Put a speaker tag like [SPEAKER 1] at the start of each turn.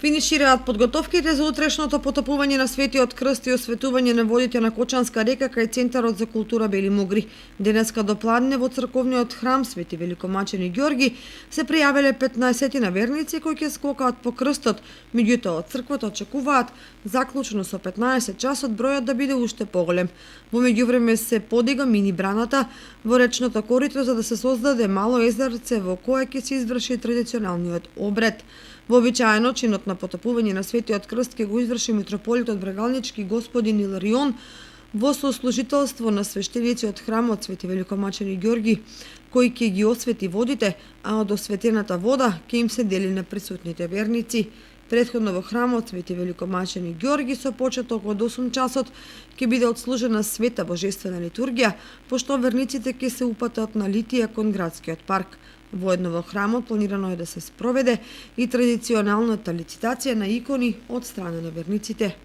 [SPEAKER 1] Финишираат подготовките за утрешното потопување на Светиот крст и осветување на водите на Кочанска река кај Центарот за култура Бели Мугри. Денеска до пладне во црковниот храм Свети Великомачени Ѓорги се пријавиле 15 на верници кои ќе скокаат по крстот, меѓутоа од црквата очекуваат заклучно со 15 часот бројот да биде уште поголем. Во меѓувреме се подига мини браната во речното корито за да се создаде мало езерце во кое ќе се изврши традиционалниот обред. Вообичаено чинот на потопување на Светиот крст ќе го изврши митрополитот Брегалнички господин Иларион во сослужителство на свештеници од храмот Свети Великомачени Ѓорги, кој ќе ги освети водите, а од осветената вода ќе им се дели на присутните верници. Претходно во храмот Свети Великомачени Ѓорги со почеток од 8 часот ќе биде отслужена света божествена литургија, пошто верниците ќе се упатат на Литија кон градскиот парк. Воедно во храмот планирано е да се спроведе и традиционалната лицитација на икони од страна на верниците.